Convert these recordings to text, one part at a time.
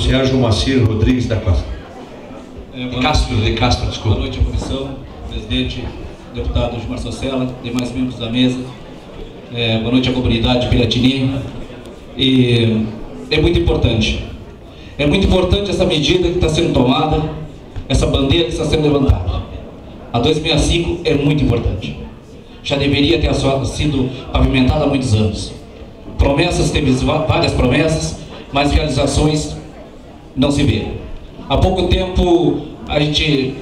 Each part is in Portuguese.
Sérgio Macir Rodrigues da Costa. De Castro, desculpa. Boa noite à comissão, presidente, deputado Gilmar Socella, demais membros da mesa. Boa noite à comunidade de Piratini. E é muito importante. É muito importante essa medida que está sendo tomada, essa bandeira que está sendo levantada. A 265 é muito importante. Já deveria ter sido pavimentada há muitos anos. Promessas, teve várias promessas, mas realizações não se vê. Há pouco tempo a gente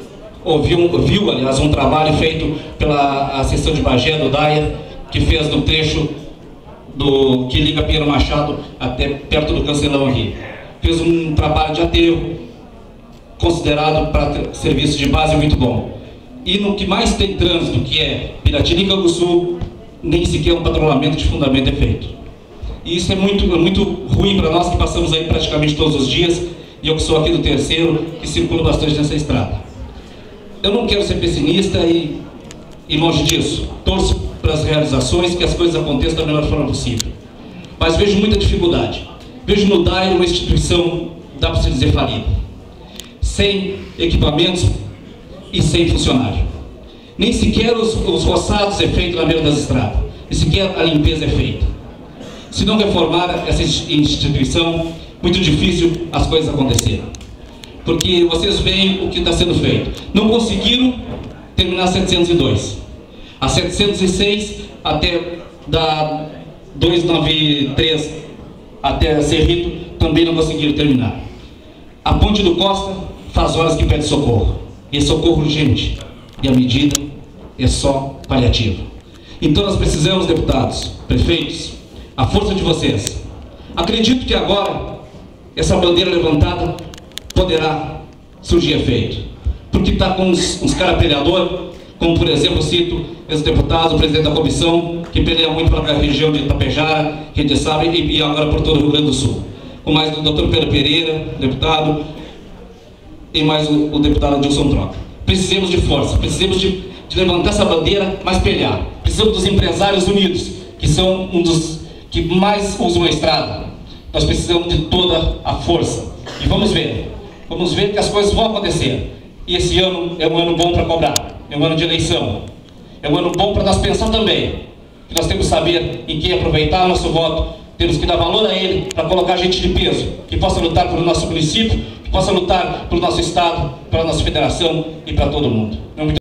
viu, aliás, um trabalho feito pela Seção de Bagé do DAIA, que fez no trecho que liga Pinheiro Machado até perto do Cancelão aqui. Fez um trabalho de aterro, considerado para serviço de base muito bom. E no que mais tem trânsito, que é Piratini e Canguçu, nem sequer um patrulhamento de fundamento é feito. E isso é muito ruim para nós que passamos aí praticamente todos os dias, e eu que sou aqui do terceiro, que circulo bastante nessa estrada. Eu não quero ser pessimista e longe disso. Torço para as realizações, que as coisas aconteçam da melhor forma possível. Mas vejo muita dificuldade. Vejo no DAIA uma instituição, dá para se dizer, falida. Sem equipamentos e sem funcionário. Nem sequer os roçados é feito na beira das estradas. Nem sequer a limpeza é feita. Se não reformar essa instituição, muito difícil as coisas acontecerem. Porque vocês veem o que está sendo feito. Não conseguiram terminar a 702. A 706 até da 293 até Cerrito também não conseguiram terminar. A Ponte do Costa faz horas que pede socorro. E é socorro urgente. E a medida é só paliativa. Então nós precisamos, deputados, prefeitos, a força de vocês. Acredito que agora essa bandeira levantada poderá surgir efeito. Porque está com uns caras peleadores, como por exemplo cito esse deputado, o presidente da comissão, que peleia muito para a região de Itapejara, que a gente sabe, e agora por todo o Rio Grande do Sul. Com mais o doutor Pedro Pereira, deputado, e mais o deputado Adilson Troca. Precisamos de força, precisamos de levantar essa bandeira, mas pelear. Precisamos dos empresários unidos, que são um dos que mais usam a estrada. Nós precisamos de toda a força. E vamos ver que as coisas vão acontecer. E esse ano é um ano bom para cobrar, é um ano de eleição. É um ano bom para nós pensar também, que nós temos que saber em quem aproveitar nosso voto, temos que dar valor a ele para colocar gente de peso, que possa lutar pelo nosso município, que possa lutar pelo nosso estado, pela nossa federação e para todo mundo.